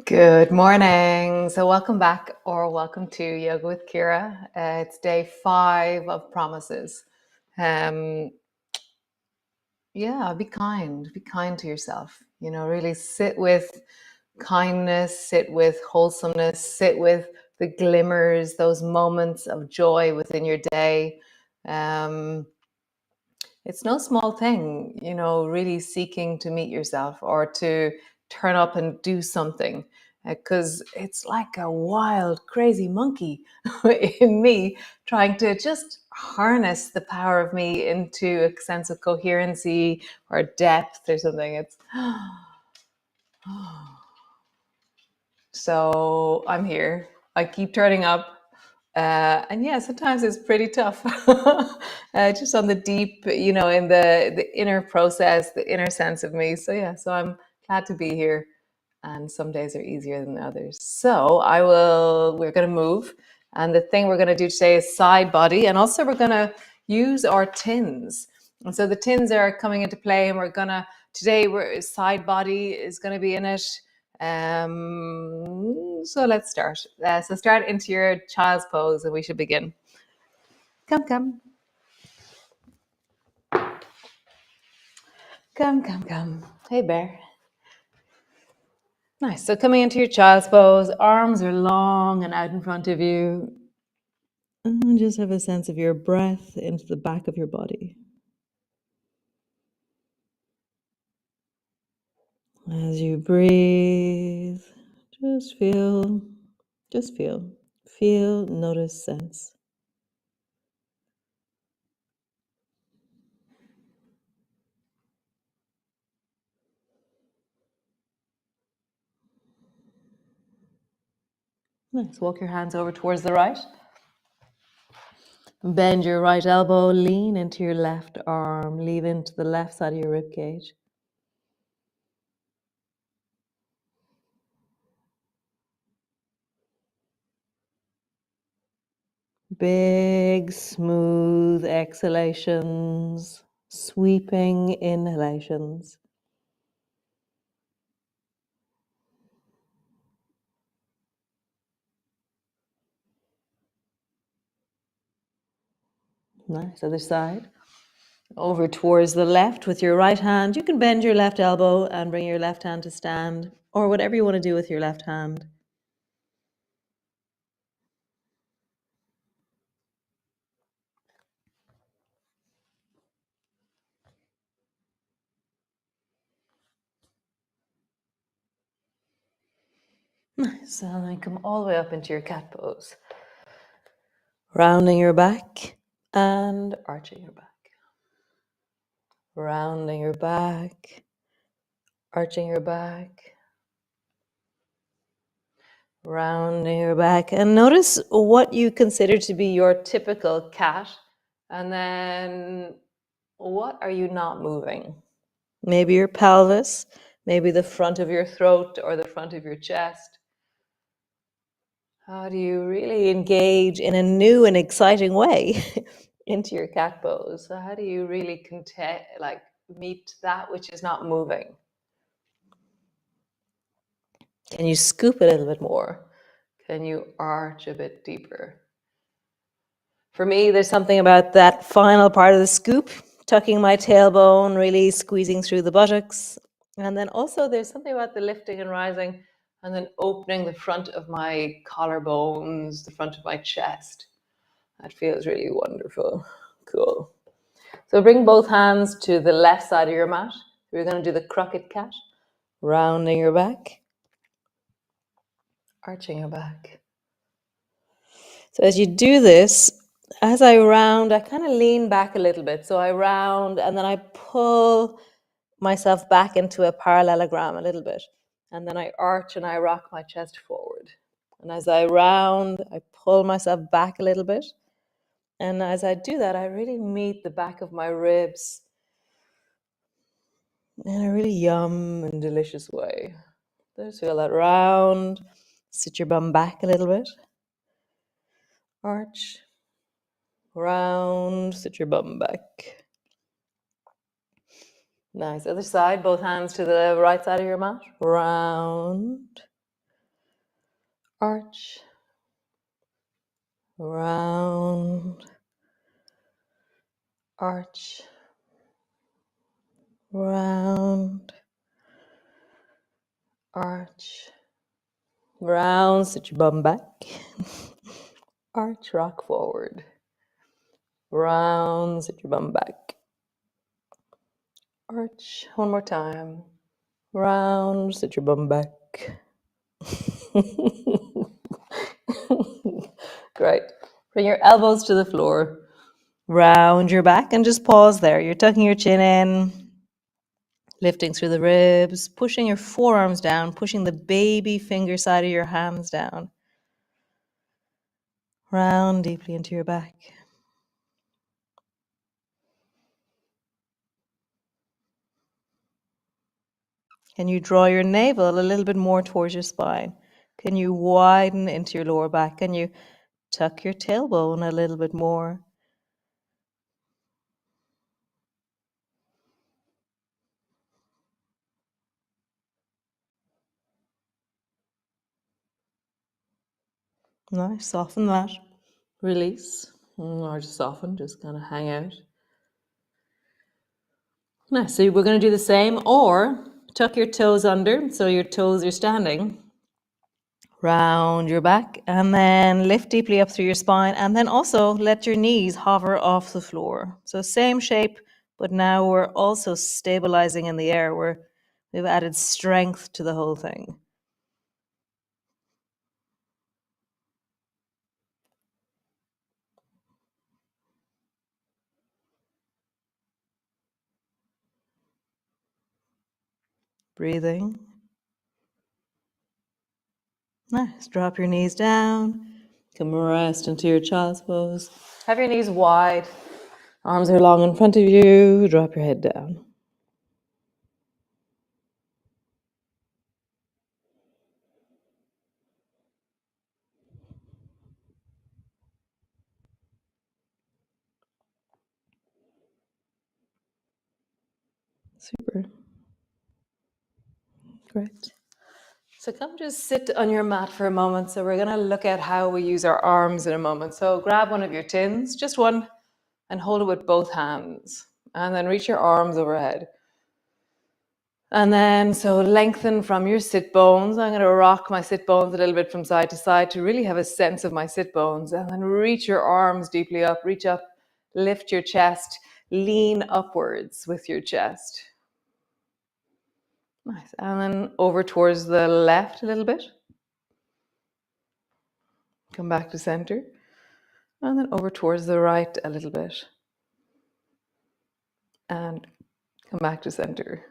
Good morning. So, welcome back or welcome to Yoga with Ciara. It's day 5 of promises. Um, yeah, be kind to yourself. Really sit with kindness, sit with wholesomeness, sit with the glimmers, those moments of joy within your day. Um, it's no small thing, really seeking to meet yourself or to turn up and do something because it's like a wild, crazy monkey in me trying to just harness the power of me into a sense of coherency or depth or something. It's so I'm here. I keep turning up. And yeah, sometimes it's pretty tough, just on the deep, in the inner process, the inner sense of me. So yeah, so I'm glad to be here. And some days are easier than others. So we're going to move. And the thing we're going to do today is side body. And also we're going to use our tins. And so the tins are coming into play. And side body is going to be in it. So let's start. So start into your child's pose and we should begin. Come, come. Come, come, come. Hey, bear. Nice. So coming into your child's pose, arms are long and out in front of you. And just have a sense of your breath into the back of your body. As you breathe, just feel, notice, sense. Nice. Walk your hands over towards the right. Bend your right elbow, lean into your left arm, lean into the left side of your rib cage. Big, smooth exhalations, sweeping inhalations. Nice. Other side. Over towards the left with your right hand. You can bend your left elbow and bring your left hand to stand, or whatever you want to do with your left hand. Nice. And then come all the way up into your cat pose. Rounding your back and arching your back. Rounding your back, arching your back, rounding your back. And notice what you consider to be your typical cat. And then what are you not moving? Maybe your pelvis, maybe the front of your throat or the front of your chest. How do you really engage in a new and exciting way into your cat pose? So how do you really meet that which is not moving? Can you scoop a little bit more? Can you arch a bit deeper? For me, there's something about that final part of the scoop, tucking my tailbone, really squeezing through the buttocks. And then also there's something about the lifting and rising and then opening the front of my collarbones, the front of my chest. That feels really wonderful. Cool. So bring both hands to the left side of your mat. We're going to do the crooked cat, rounding your back, arching your back. So as you do this, as I round, I kind of lean back a little bit. So I round and then I pull myself back into a parallelogram a little bit. And then I arch and I rock my chest forward. And as I round, I pull myself back a little bit. And as I do that, I really meet the back of my ribs in a really yum and delicious way. Just feel that round. Sit your bum back a little bit. Arch. Round. Sit your bum back. Nice. Other side, both hands to the right side of your mat. Round. arch, round, arch, round, arch, round, sit your bum back, arch, rock forward, round, sit your bum back, arch, one more time, round, sit your bum back. Great. Bring your elbows to the floor, round your back, and just pause there. You're tucking your chin in, lifting through the ribs, pushing your forearms down, pushing the baby finger side of your hands down. Round deeply into your back. Can you draw your navel a little bit more towards your spine? Can you widen into your lower back? Can you tuck your tailbone a little bit more? Nice, soften that. Release. Or just soften, just kind of hang out. Nice, so we're going to do the same, or tuck your toes under, so your toes are standing. Round your back, and then lift deeply up through your spine, and then also let your knees hover off the floor. So same shape, but now we're also stabilizing in the air. We've added strength to the whole thing. Breathing. Nice. Drop your knees down. Come rest into your child's pose. Have your knees wide. Arms are long in front of you. Drop your head down. Super. Great. So come just sit on your mat for a moment. So we're going to look at how we use our arms in a moment. So grab one of your tins, just one, and hold it with both hands. And then reach your arms overhead. And then so lengthen from your sit bones. I'm going to rock my sit bones a little bit from side to side to really have a sense of my sit bones. And then reach your arms deeply up, reach up, lift your chest, lean upwards with your chest. Nice. And then over towards the left a little bit. Come back to center. And then over towards the right a little bit. And come back to center.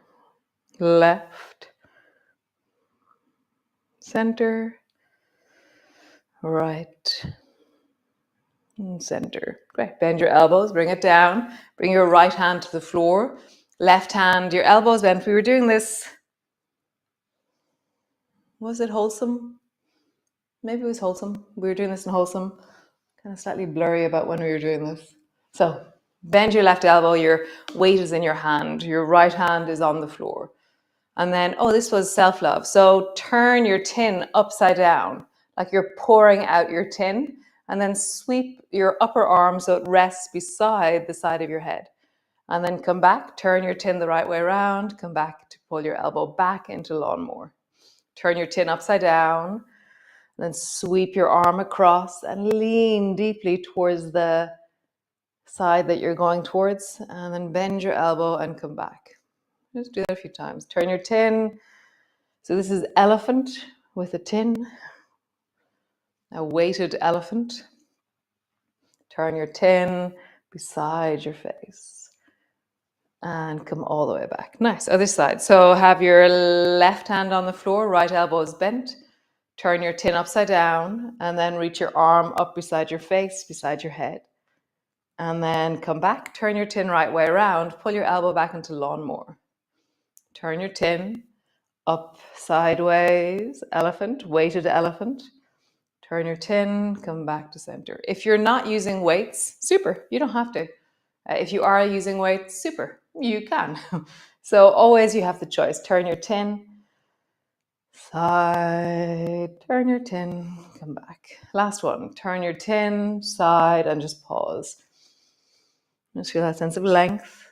Left, center, right, and center. Great. Bend your elbows, bring it down. Bring your right hand to the floor. Left hand, your elbows bent. We were doing this. Was it wholesome? Maybe it was wholesome. We were doing this in wholesome. Kind of slightly blurry about when we were doing this. So bend your left elbow. Your weight is in your hand. Your right hand is on the floor. And then, this was self-love. So turn your tin upside down, like you're pouring out your tin, and then sweep your upper arm so it rests beside the side of your head. And then come back, turn your tin the right way around, come back to pull your elbow back into lawnmower. Turn your tin upside down, then sweep your arm across and lean deeply towards the side that you're going towards, and then bend your elbow and come back. Just do that a few times. Turn your tin. So this is elephant with a tin, a weighted elephant. Turn your tin beside your face and come all the way back. Nice. Other side. So have your left hand on the floor, right elbow is bent. Turn your tin upside down and then reach your arm up beside your face, beside your head. And then come back, turn your tin right way around, pull your elbow back into lawnmower. Turn your tin up sideways, elephant, weighted elephant. Turn your tin, come back to center. If you're not using weights, super, you don't have to. If you are using weights, super, you can. So always you have the choice. Turn your tin, side, turn your tin, come back. Last one, turn your tin, side, and just pause. Just feel that sense of length.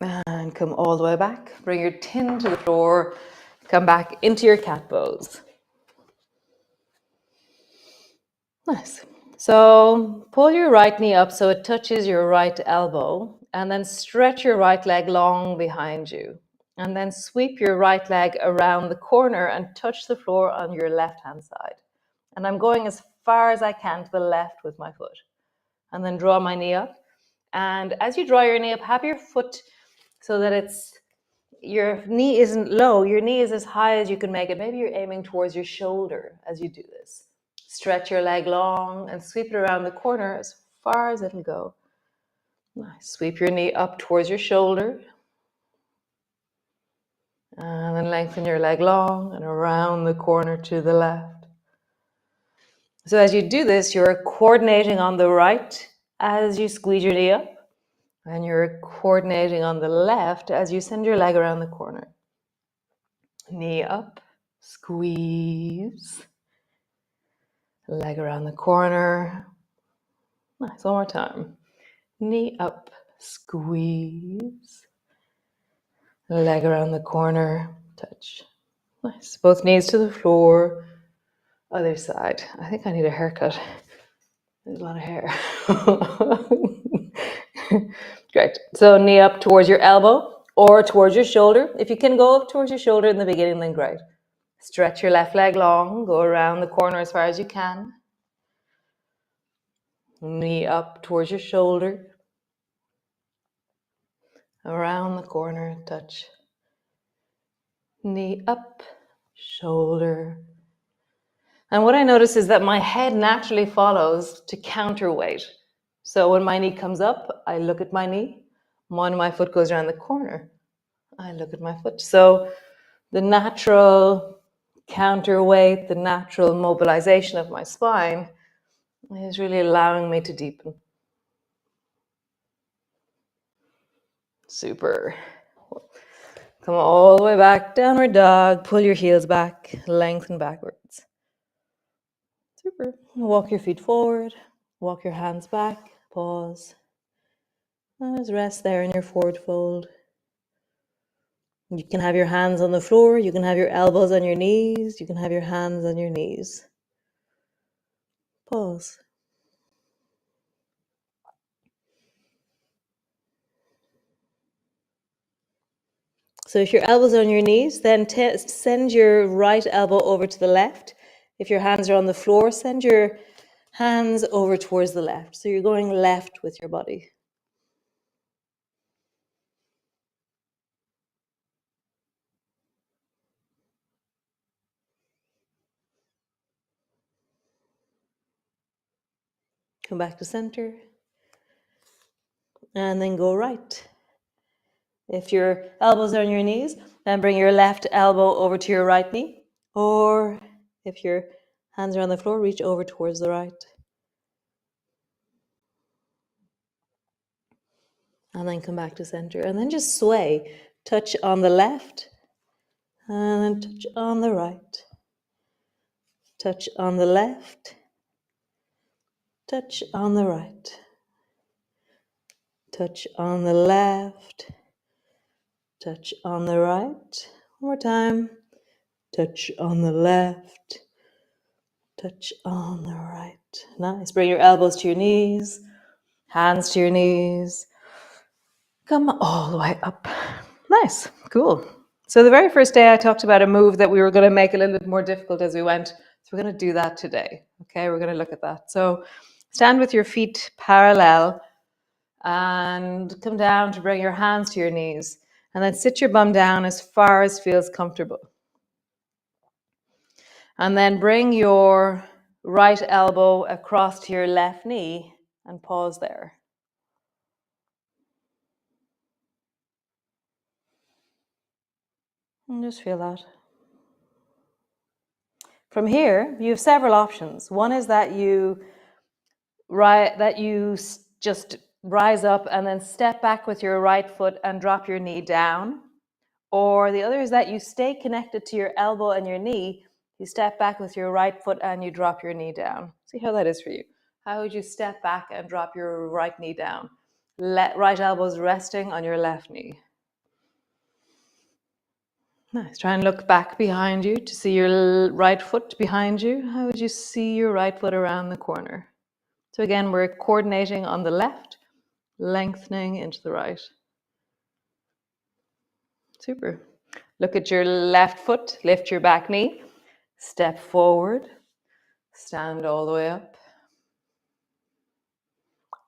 And come all the way back. Bring your tin to the floor. Come back into your cat pose. Nice. So pull your right knee up so it touches your right elbow, and then stretch your right leg long behind you. And then sweep your right leg around the corner and touch the floor on your left-hand side. And I'm going as far as I can to the left with my foot. And then draw my knee up. And as you draw your knee up, have your foot so that your knee isn't low, your knee is as high as you can make it. Maybe you're aiming towards your shoulder as you do this. Stretch your leg long and sweep it around the corner as far as it'll go. Nice. Sweep your knee up towards your shoulder. And then lengthen your leg long and around the corner to the left. So as you do this, you're coordinating on the right as you squeeze your knee up. And you're coordinating on the left as you send your leg around the corner. Knee up, squeeze. Leg around the corner. Nice, one more time. Knee up, squeeze. Leg around the corner, touch. Nice, both knees to the floor. Other side. I think I need a haircut. There's a lot of hair. Great. So knee up towards your elbow or towards your shoulder. If you can go up towards your shoulder in the beginning, then great. Stretch your left leg long. Go around the corner as far as you can. Knee up towards your shoulder. Around the corner, touch. Knee up, shoulder. And what I notice is that my head naturally follows to counterweight. So when my knee comes up, I look at my knee. When my foot goes around the corner, I look at my foot. So the natural counterweight, the natural mobilization of my spine is really allowing me to deepen. Super. Come all the way back, downward dog. Pull your heels back, lengthen backwards. Super. Walk your feet forward, walk your hands back, pause. Just rest there in your forward fold. You can have your hands on the floor, you can have your elbows on your knees, you can have your hands on your knees. Pause. So if your elbows are on your knees, then send your right elbow over to the left. If your hands are on the floor, send your hands over towards the left. So you're going left with your body. Come back to center. And then go right. If your elbows are on your knees, then bring your left elbow over to your right knee. Or if your hands are on the floor, reach over towards the right. And then come back to center. And then just sway. Touch on the left. And then touch on the right. Touch on the left. Touch on the right. Touch on the left. Touch on the right. One more time. Touch on the left. Touch on the right. Nice. Bring your elbows to your knees. Hands to your knees. Come all the way up. Nice. Cool. So the very first day I talked about a move that we were going to make a little bit more difficult as we went. So we're going to do that today. Okay, we're going to look at that. So stand with your feet parallel and come down to bring your hands to your knees. And then sit your bum down as far as feels comfortable. And then bring your right elbow across to your left knee and pause there. And just feel that. From here, you have several options. One is that you just rise up and then step back with your right foot and drop your knee down. Or the other is that you stay connected to your elbow and your knee. You step back with your right foot and you drop your knee down. See how that is for you. How would you step back and drop your right knee down? Right elbow's resting on your left knee. Nice. Try and look back behind you to see your right foot behind you. How would you see your right foot around the corner? So again, we're coordinating on the left, lengthening into the right. Super. Look at your left foot, lift your back knee, step forward, stand all the way up.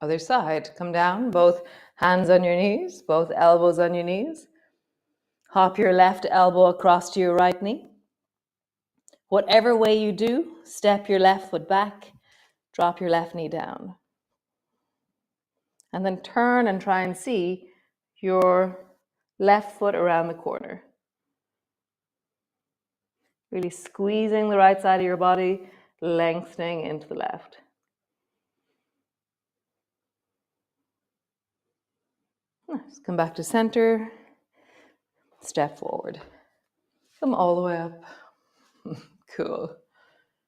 Other side, come down, both hands on your knees, both elbows on your knees. Hop your left elbow across to your right knee. Whatever way you do, step your left foot back, drop your left knee down. And then turn and try and see your left foot around the corner. Really squeezing the right side of your body, lengthening into the left. Nice. Come back to center. Step forward. Come all the way up. Cool.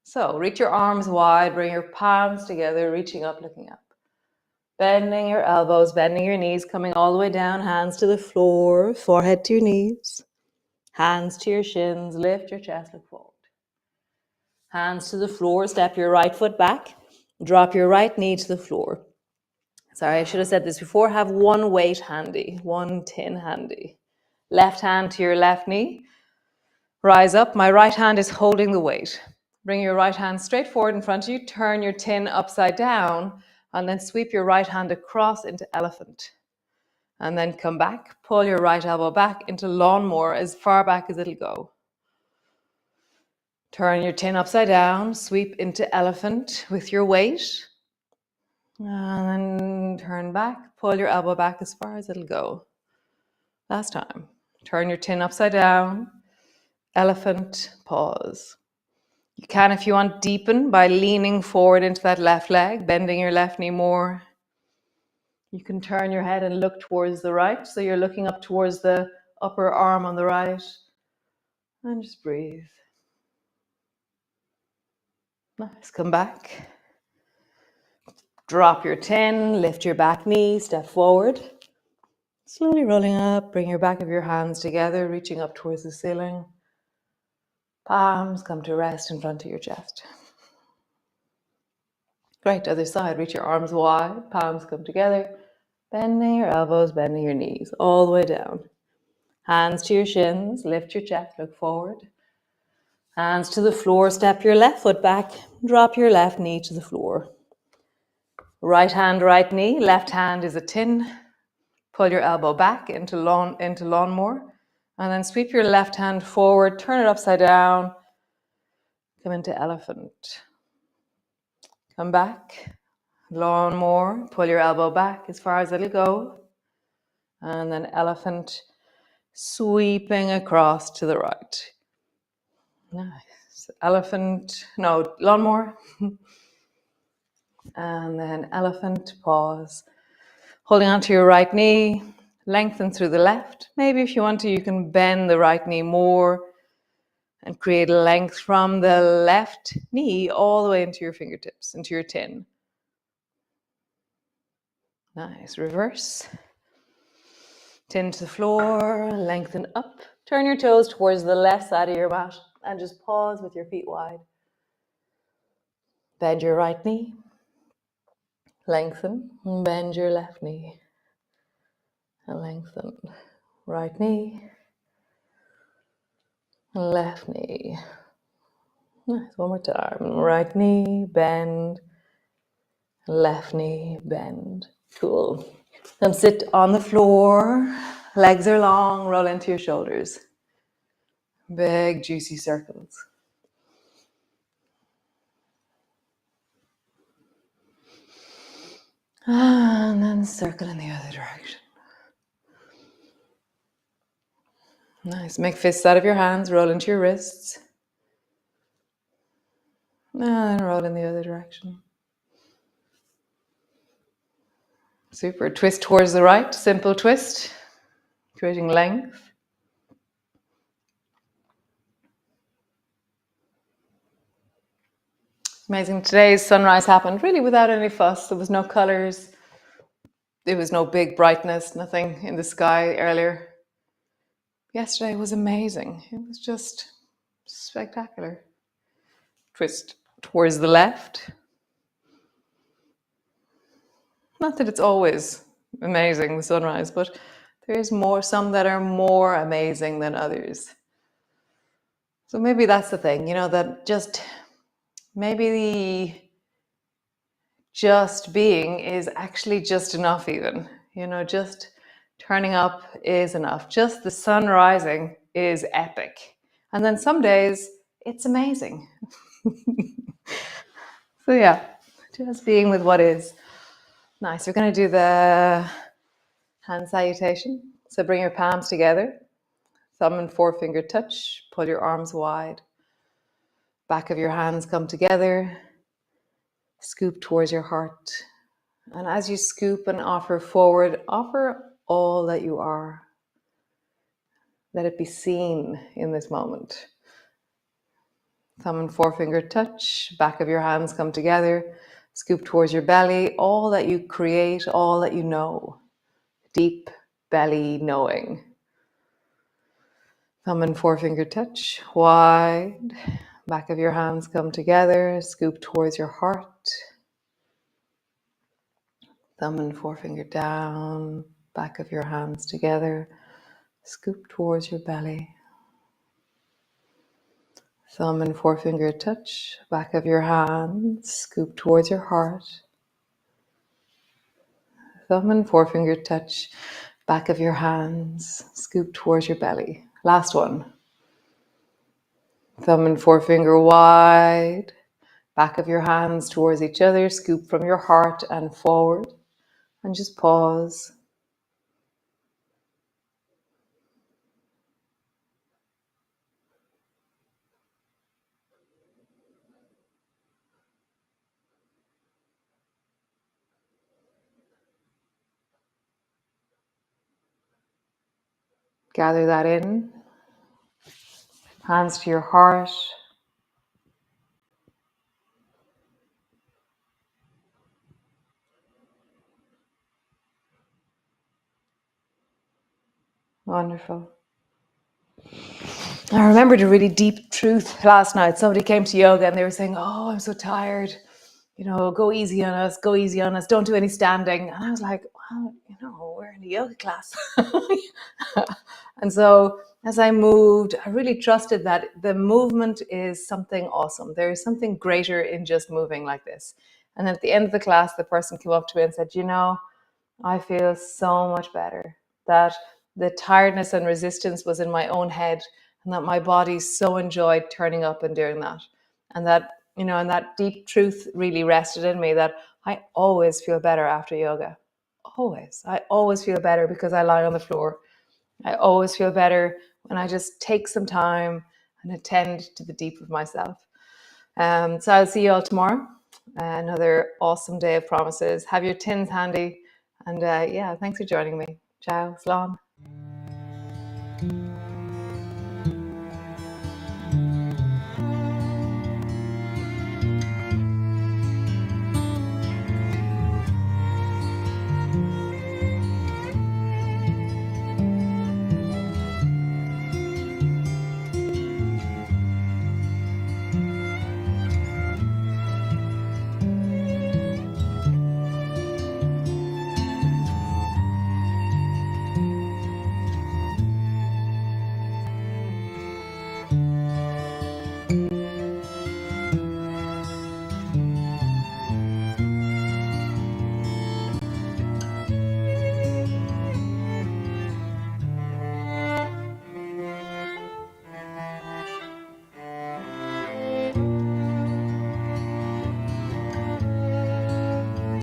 So reach your arms wide, bring your palms together, reaching up, looking up. Bending your elbows, bending your knees, coming all the way down, hands to the floor, forehead to your knees. Hands to your shins, lift your chest, look forward. Hands to the floor, step your right foot back, drop your right knee to the floor. Sorry, I should have said this before. Have one weight handy, one tin handy. Left hand to your left knee. Rise up. My right hand is holding the weight. Bring your right hand straight forward in front of you. Turn your tin upside down and then sweep your right hand across into elephant. And then come back. Pull your right elbow back into lawnmower as far back as it'll go. Turn your tin upside down. Sweep into elephant with your weight. And then turn back. Pull your elbow back as far as it'll go. Last time. Turn your tin upside down. Elephant, pause. You can, if you want, deepen by leaning forward into that left leg, bending your left knee more. You can turn your head and look towards the right. So you're looking up towards the upper arm on the right. And just breathe. Nice. Come back. Drop your tin, lift your back knee, step forward. Slowly rolling up, bring your back of your hands together, reaching up towards the ceiling. Palms come to rest in front of your chest. Great, other side, reach your arms wide, palms come together, bending your elbows, bending your knees, all the way down. Hands to your shins, lift your chest, look forward. Hands to the floor, step your left foot back, drop your left knee to the floor. Right hand, right knee, left hand is a tin. Pull your elbow back into lawnmower, and then sweep your left hand forward, turn it upside down, come into elephant. Come back, lawnmower, pull your elbow back as far as it'll go, and then elephant, sweeping across to the right. Nice. Elephant, no, lawnmower, and then elephant, pause. Holding onto your right knee, lengthen through the left. Maybe if you want to, you can bend the right knee more and create length from the left knee all the way into your fingertips, into your tin. Nice. Reverse. Tin to the floor, lengthen up. Turn your toes towards the left side of your mat and just pause with your feet wide. Bend your right knee. Lengthen. Bend your left knee. And lengthen. Right knee. Left knee. Nice. One more time. Right knee, bend. Left knee, bend. Cool. Then sit on the floor. Legs are long. Roll into your shoulders. Big, juicy circles. And then circle in the other direction. Nice. Make fists out of your hands. Roll into your wrists. And roll in the other direction. Super. Twist towards the right. Simple twist. Creating length. Amazing. Today's sunrise happened really without any fuss. There was no colors. There was no big brightness, nothing in the sky earlier. Yesterday was amazing. It was just spectacular. Twist towards the left. Not that it's always amazing, the sunrise, but there's some that are more amazing than others. So maybe that's the thing, that just maybe just being is actually just enough, even. Just turning up is enough. Just the sun rising is epic. And then some days it's amazing. So yeah, just being with what is. Nice. We're going to do the hand salutation. So bring your palms together, thumb and forefinger touch, pull your arms wide. Back of your hands come together, scoop towards your heart. And as you scoop and offer forward, offer all that you are. Let it be seen in this moment. Thumb and forefinger touch, back of your hands come together, scoop towards your belly, all that you create, all that you know. Deep belly knowing. Thumb and forefinger touch, wide. Back of your hands come together, scoop towards your heart. Thumb and forefinger down, back of your hands together, scoop towards your belly. Thumb and forefinger touch, back of your hands, scoop towards your heart. Thumb and forefinger touch, back of your hands, scoop towards your belly. Last one. Thumb and forefinger wide, back of your hands towards each other, scoop from your heart and forward. And just pause. Gather that in. Hands to your heart. Wonderful. I remembered a really deep truth last night. Somebody came to yoga and they were saying, "Oh, I'm so tired. Go easy on us, go easy on us. Don't do any standing." And I was like, "Well, we're in a yoga class." And so as I moved, I really trusted that the movement is something awesome. There is something greater in just moving like this. And at the end of the class, the person came up to me and said, I feel so much better. That the tiredness and resistance was in my own head, and that my body so enjoyed turning up and doing that. And that, and that deep truth really rested in me that I always feel better after yoga. Always. I always feel better because I lie on the floor. I always feel better when I just take some time and attend to the deep of myself. So I'll see you all tomorrow. Another awesome day of promises. Have your tins handy. And yeah, thanks for joining me. Ciao, Slán.